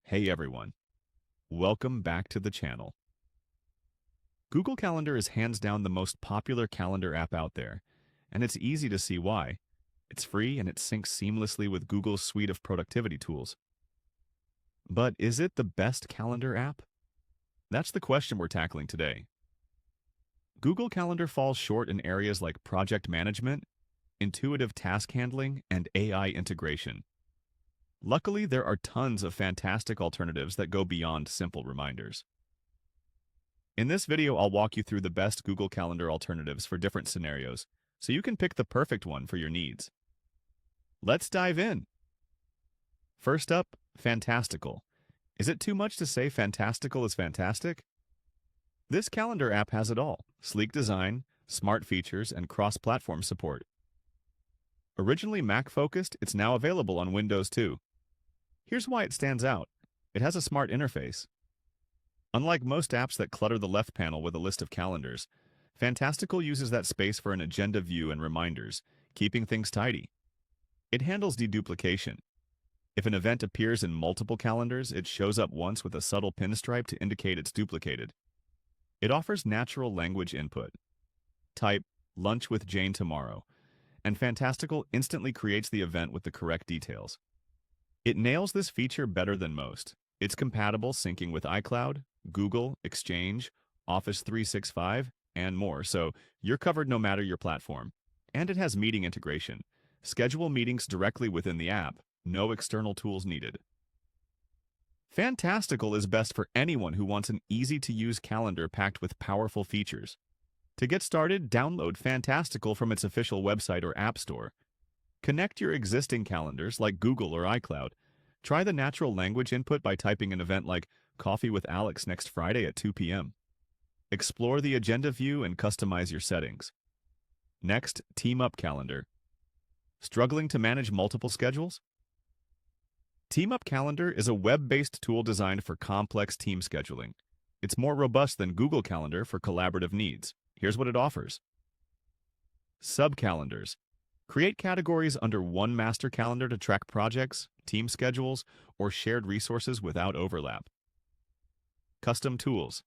Hey everyone, welcome back to the channel. Google Calendar is hands down the most popular calendar app out there, and it's easy to see why. It's free and it syncs seamlessly with Google's suite of productivity tools. But is it the best calendar app? That's the question we're tackling today. Google Calendar falls short in areas like project management, intuitive task handling, and AI integration. Luckily, there are tons of fantastic alternatives that go beyond simple reminders. In this video, I'll walk you through the best Google Calendar alternatives for different scenarios, so you can pick the perfect one for your needs. Let's dive in. First up, Fantastical. Is it too much to say Fantastical is fantastic? This calendar app has it all: sleek design, smart features, and cross-platform support. Originally Mac-focused, it's now available on Windows too. Here's why it stands out. It has a smart interface. Unlike most apps that clutter the left panel with a list of calendars, Fantastical uses that space for an agenda view and reminders, keeping things tidy. It handles deduplication. If an event appears in multiple calendars, it shows up once with a subtle pinstripe to indicate it's duplicated. It offers natural language input. Type, "Lunch with Jane tomorrow," and Fantastical instantly creates the event with the correct details. It nails this feature better than most. It's compatible syncing with iCloud, Google, Exchange, Office 365, and more, so you're covered no matter your platform. And it has meeting integration. Schedule meetings directly within the app, no external tools needed. Fantastical is best for anyone who wants an easy-to-use calendar packed with powerful features. To get started, download Fantastical from its official website or app store. Connect your existing calendars like Google or iCloud. Try the natural language input by typing an event like "Coffee with Alex next Friday at 2 p.m. Explore the agenda view and customize your settings. Next, TeamUp Calendar. Struggling to manage multiple schedules? TeamUp Calendar is a web-based tool designed for complex team scheduling. It's more robust than Google Calendar for collaborative needs. Here's what it offers. Sub-calendars. Create categories under one master calendar to track projects, team schedules, or shared resources without overlap. Custom tools.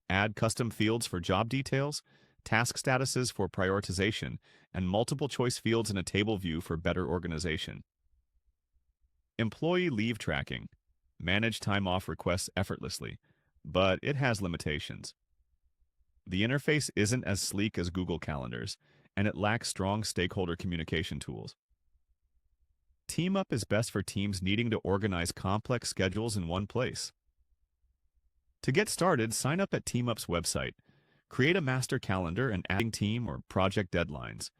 Add custom fields for job details, task statuses for prioritization, and multiple choice fields in a table view for better organization. Employee leave tracking. Manage time off requests effortlessly, but it has limitations. The interface isn't as sleek as Google Calendars, and it lacks strong stakeholder communication tools. TeamUp is best for teams needing to organize complex schedules in one place. To get started, sign up at TeamUp's website. Create a master calendar and add team or project deadlines.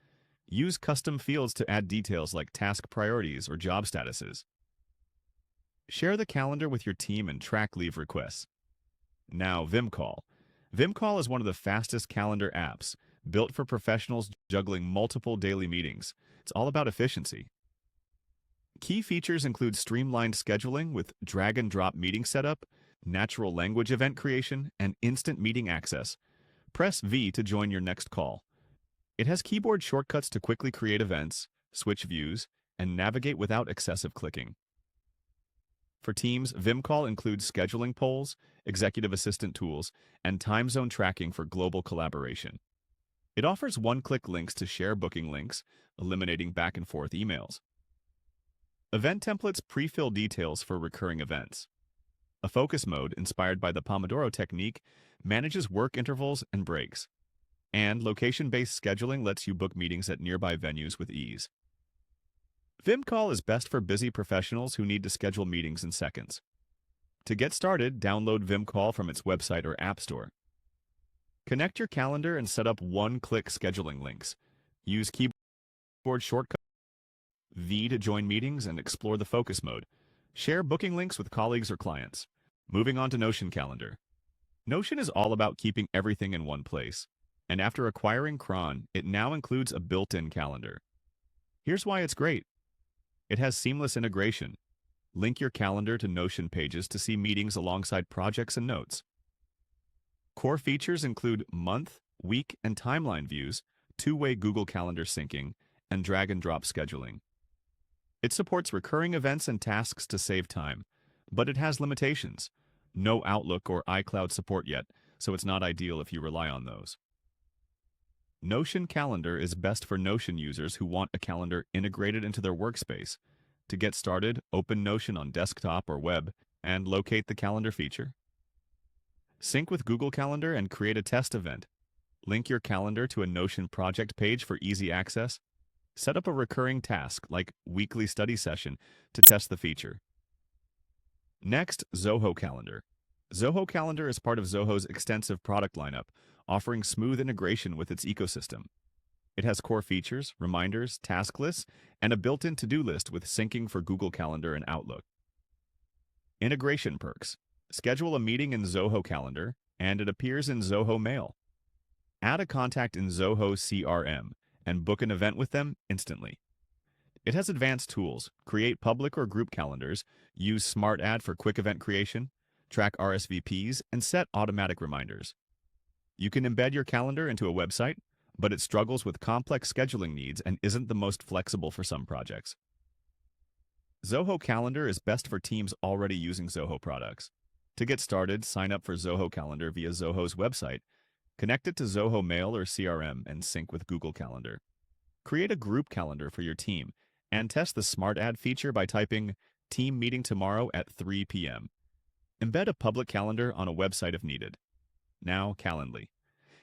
Use custom fields to add details like task priorities or job statuses. Share the calendar with your team and track leave requests. Now, Vimcal. Vimcal is one of the fastest calendar apps, built for professionals juggling multiple daily meetings. It's all about efficiency. Key features include streamlined scheduling with drag-and-drop meeting setup, natural language event creation, and instant meeting access. Press V to join your next call. It has keyboard shortcuts to quickly create events, switch views, and navigate without excessive clicking. For teams, Vimcal includes scheduling polls, executive assistant tools, and time zone tracking for global collaboration. It offers one-click links to share booking links, eliminating back-and-forth emails. Event templates pre-fill details for recurring events. A focus mode, inspired by the Pomodoro technique, manages work intervals and breaks. And location-based scheduling lets you book meetings at nearby venues with ease. Vimcal is best for busy professionals who need to schedule meetings in seconds. To get started, download Vimcal from its website or app store. Connect your calendar and set up one-click scheduling links. Use keyboard shortcut V to join meetings and explore the focus mode. Share booking links with colleagues or clients. Moving on to Notion Calendar. Notion is all about keeping everything in one place. And after acquiring Cron, it now includes a built-in calendar. Here's why it's great. It has seamless integration. Link your calendar to Notion pages to see meetings alongside projects and notes. Core features include month, week, and timeline views, two-way Google Calendar syncing, and drag-and-drop scheduling. It supports recurring events and tasks to save time, but it has limitations. No Outlook or iCloud support yet, so it's not ideal if you rely on those. Notion Calendar is best for Notion users who want a calendar integrated into their workspace. To get started, open Notion on desktop or web and locate the calendar feature. Sync with Google Calendar and create a test event. Link your calendar to a Notion project page for easy access. Set up a recurring task, like weekly study session, to test the feature. Next, Zoho Calendar. Zoho Calendar is part of Zoho's extensive product lineup, offering smooth integration with its ecosystem. It has core features, reminders, task lists, and a built-in to-do list with syncing for Google Calendar and Outlook. Integration perks. Schedule a meeting in Zoho Calendar, and it appears in Zoho Mail. Add a contact in Zoho CRM, and book an event with them instantly. It has advanced tools. Create public or group calendars, use Smart Add for quick event creation, track RSVPs, and set automatic reminders. You can embed your calendar into a website, but it struggles with complex scheduling needs and isn't the most flexible for some projects. Zoho Calendar is best for teams already using Zoho products. To get started, sign up for Zoho Calendar via Zoho's website, connect it to Zoho Mail or CRM, and sync with Google Calendar. Create a group calendar for your team, and test the Smart Add feature by typing "Team meeting tomorrow at 3 p.m." Embed a public calendar on a website if needed. Now, Calendly.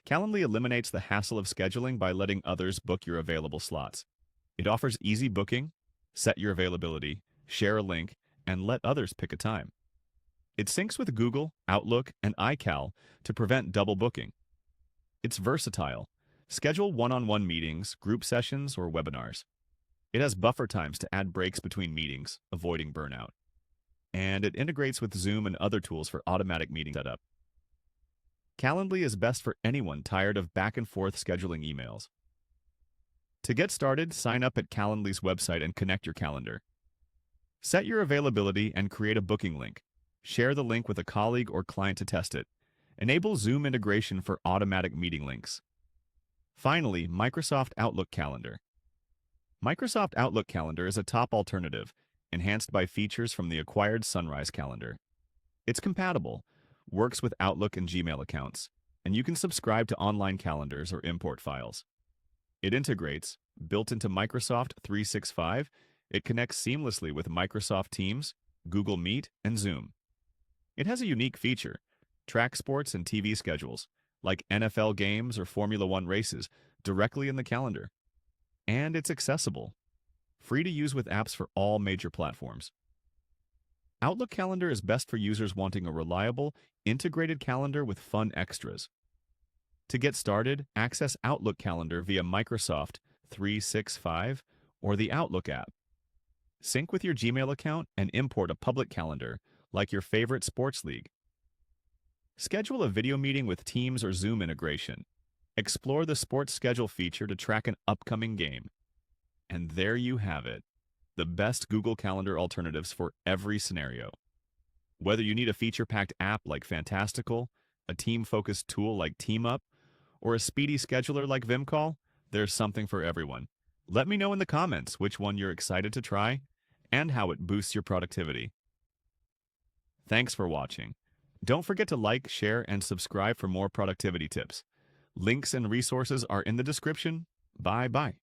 Calendly eliminates the hassle of scheduling by letting others book your available slots. It offers easy booking, set your availability, share a link, and let others pick a time. It syncs with Google, Outlook, and iCal to prevent double booking. It's versatile. Schedule one-on-one meetings, group sessions, or webinars. It has buffer times to add breaks between meetings, avoiding burnout. And it integrates with Zoom and other tools for automatic meeting setup. Calendly is best for anyone tired of back-and-forth scheduling emails. To get started, sign up at Calendly's website and connect your calendar. Set your availability and create a booking link. Share the link with a colleague or client to test it. Enable Zoom integration for automatic meeting links. Finally, Microsoft Outlook Calendar. Microsoft Outlook Calendar is a top alternative, enhanced by features from the acquired Sunrise Calendar. It's compatible, works with Outlook and Gmail accounts, and you can subscribe to online calendars or import files. It integrates, built into Microsoft 365, it connects seamlessly with Microsoft Teams, Google Meet, and Zoom. It has a unique feature: track sports and TV schedules, like NFL games or Formula One races, directly in the calendar. And it's accessible, free to use with apps for all major platforms. Outlook Calendar is best for users wanting a reliable, integrated calendar with fun extras. To get started, access Outlook Calendar via Microsoft 365 or the Outlook app. Sync with your Gmail account and import a public calendar, like your favorite sports league. Schedule a video meeting with Teams or Zoom integration. Explore the sports schedule feature to track an upcoming game. And there you have it, the best Google Calendar alternatives for every scenario. Whether you need a feature-packed app like Fantastical, a team-focused tool like TeamUp, or a speedy scheduler like Vimcal, there's something for everyone. Let me know in the comments which one you're excited to try and how it boosts your productivity. Thanks for watching. Don't forget to like, share, and subscribe for more productivity tips. Links and resources are in the description. Bye-bye.